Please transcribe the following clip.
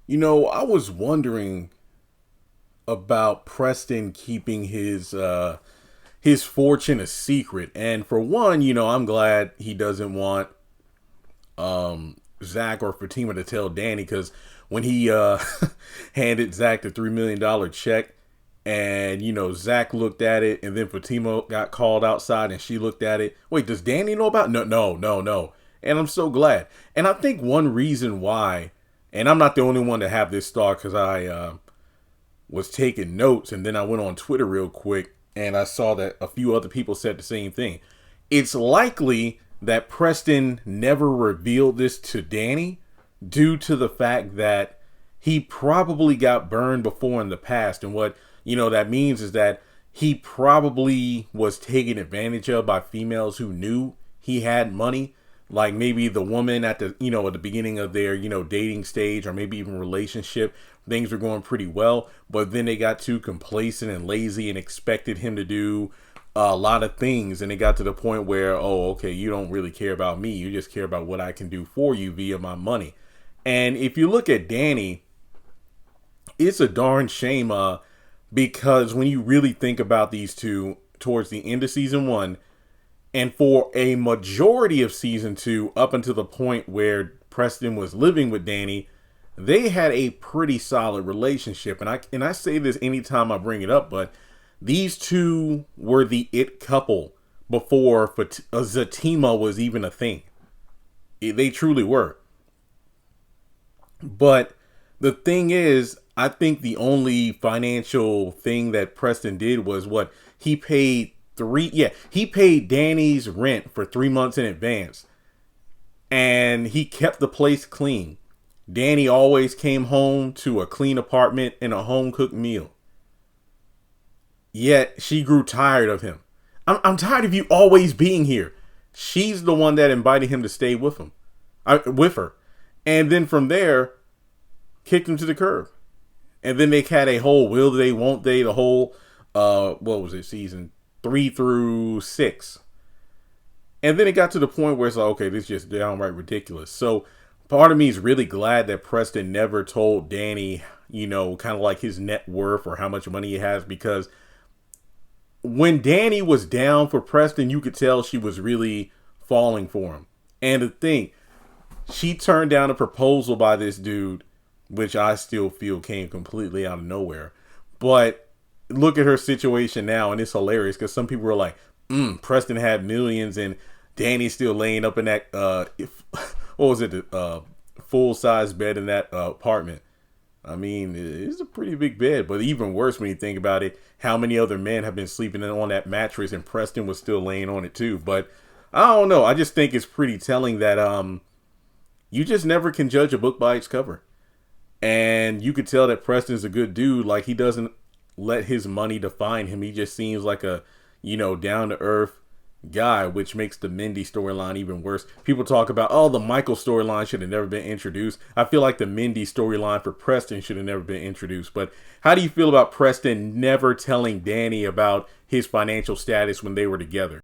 I was wondering about Preston keeping his fortune a secret. And for one, I'm glad he doesn't want Zach or Fatima to tell Danny, because when he handed Zach the $3 million check, and Zach looked at it, and then Fatima got called outside, and she looked at it. Wait, does Danny know about? No, no, no, no. And I'm so glad. And I think one reason why, and I'm not the only one to have this thought, because I was taking notes, and then I went on Twitter real quick, and I saw that a few other people said the same thing. It's likely that Preston never revealed this to Danny due to the fact that he probably got burned before in the past. And what that means is that he probably was taken advantage of by females who knew he had money, like maybe the woman at the at the beginning of their dating stage, or maybe even relationship. Things were going pretty well, but then they got too complacent and lazy and expected him to do a lot of things, and it got to the point where, oh, okay, you don't really care about me, you just care about what I can do for you via my money. And if you look at Danny, it's a darn shame, because when you really think about these two, towards the end of season one, and for a majority of season two, up until the point where Preston was living with Danny, they had a pretty solid relationship. And I say this anytime I bring it up, but these two were the it couple before Zatima was even a thing. They truly were. But the thing is, I think the only financial thing that Preston did was what he paid he paid Danny's rent for 3 months in advance, and he kept the place clean. Danny always came home to a clean apartment and a home cooked meal. Yet she grew tired of him. I'm tired of you always being here. She's the one that invited him to stay with her. And then from there, kicked him to the curb. And then they had a whole will they, won't they, the whole, what was it, season 3 through 6. And then it got to the point where it's like, okay, this is just downright ridiculous. So part of me is really glad that Preston never told Danny, kind of like his net worth or how much money he has, because when Danny was down for Preston, you could tell she was really falling for him. And the thing, she turned down a proposal by this dude, which I still feel came completely out of nowhere. But look at her situation now, and it's hilarious because some people were like, Preston had millions and Danny's still laying up in that, what was it, the full-size bed in that apartment. I mean, it's a pretty big bed, but even worse when you think about it, how many other men have been sleeping on that mattress and Preston was still laying on it too. But I don't know. I just think it's pretty telling that you just never can judge a book by its cover. And you could tell that Preston's a good dude. Like, he doesn't let his money define him. He just seems like a, down-to-earth guy, which makes the Mindy storyline even worse. People talk about, oh, the Michael storyline should have never been introduced. I feel like the Mindy storyline for Preston should have never been introduced. But how do you feel about Preston never telling Danny about his financial status when they were together?